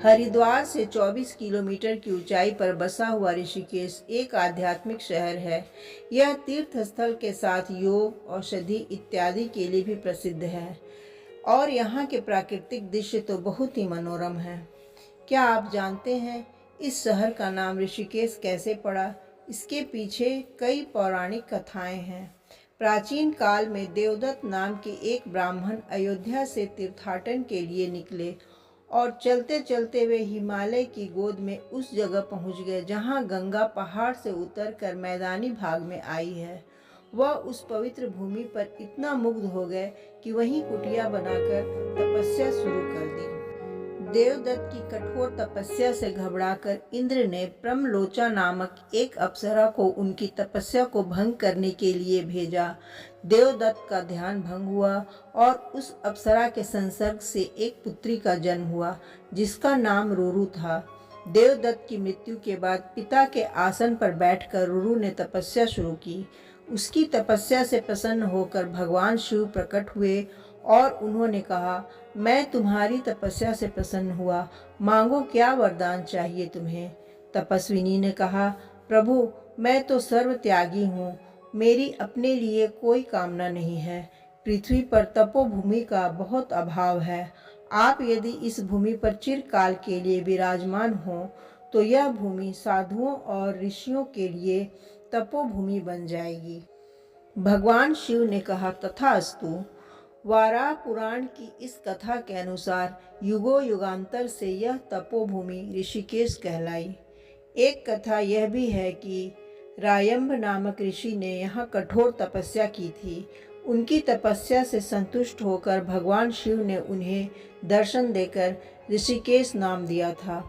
हरिद्वार से 24 किलोमीटर की ऊंचाई पर बसा हुआ ऋषिकेश एक आध्यात्मिक शहर है। यह तीर्थ स्थल के साथ योग, औषधि इत्यादि के लिए भी प्रसिद्ध है और यहाँ के प्राकृतिक दृश्य तो बहुत ही मनोरम है। क्या आप जानते हैं इस शहर का नाम ऋषिकेश कैसे पड़ा? इसके पीछे कई पौराणिक कथाएं हैं। प्राचीन काल में देवदत्त नाम के एक ब्राह्मण अयोध्या से तीर्थाटन के लिए निकले और चलते चलते वे हिमालय की गोद में उस जगह पहुंच गए जहां गंगा पहाड़ से उतरकर मैदानी भाग में आई है। वह उस पवित्र भूमि पर इतना मुग्ध हो गए कि वहीं कुटिया बनाकर तपस्या शुरू कर दी। देवदत्त की कठोर तपस्या से घबराकर इंद्र ने प्रमलोचा नामक एक अप्सरा को उनकी तपस्या को भंग करने के लिए भेजा। देवदत्त का ध्यान भंग हुआ और उस अप्सरा के संसर्ग से एक पुत्री का जन्म हुआ जिसका नाम रुरु था। देवदत्त की मृत्यु के बाद पिता के आसन पर बैठकर रुरु ने तपस्या शुरू की। उसकी तपस्या से प्रसन्न होकर भगवान शिव प्रकट हुए और उन्होंने कहा, मैं तुम्हारी तपस्या से प्रसन्न हुआ, मांगो क्या वरदान चाहिए तुम्हें। तपस्विनी ने कहा, प्रभु मैं तो सर्व त्यागी हूँ, मेरी अपने लिए कोई कामना नहीं है। पृथ्वी पर तपोभूमि का बहुत अभाव है। आप यदि इस भूमि पर चिरकाल के लिए विराजमान हो तो यह भूमि साधुओं और ऋषियों के लिए तपोभूमि बन जाएगी। भगवान शिव ने कहा, तथास्तु। वाराह पुराण की इस कथा के अनुसार युगों युगांतर से यह तपोभूमि ऋषिकेश कहलाई। एक कथा यह भी है कि रायंब नामक ऋषि ने यहाँ कठोर तपस्या की थी। उनकी तपस्या से संतुष्ट होकर भगवान शिव ने उन्हें दर्शन देकर ऋषिकेश नाम दिया था।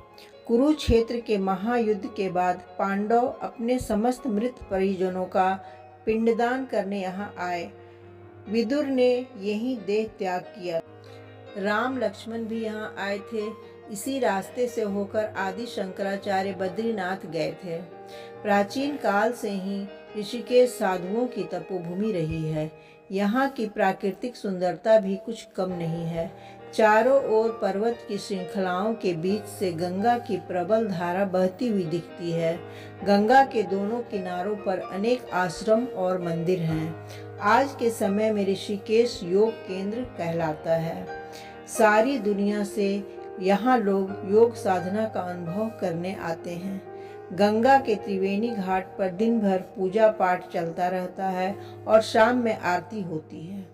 कुरुक्षेत्र के महायुद्ध के बाद पांडव अपने समस्त मृत परिजनों का पिंडदान करने यहाँ आए। विदुर ने यही देह त्याग किया। राम लक्ष्मण भी यहाँ आए थे। इसी रास्ते से होकर आदि शंकराचार्य बद्रीनाथ गए थे। प्राचीन काल से ही ऋषिकेश साधुओं की तपोभूमि रही है। यहाँ की प्राकृतिक सुंदरता भी कुछ कम नहीं है। चारों ओर पर्वत की श्रृंखलाओं के बीच से गंगा की प्रबल धारा बहती हुई दिखती है। गंगा के दोनों किनारों पर अनेक आश्रम और मंदिर हैं। आज के समय में ऋषिकेश योग केंद्र कहलाता है। सारी दुनिया से यहाँ लोग योग साधना का अनुभव करने आते हैं। गंगा के त्रिवेणी घाट पर दिन भर पूजा पाठ चलता रहता है और शाम में आरती होती है।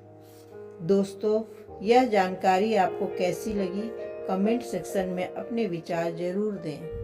दोस्तों, यह जानकारी आपको कैसी लगी? कमेंट सेक्शन में अपने विचार जरूर दें।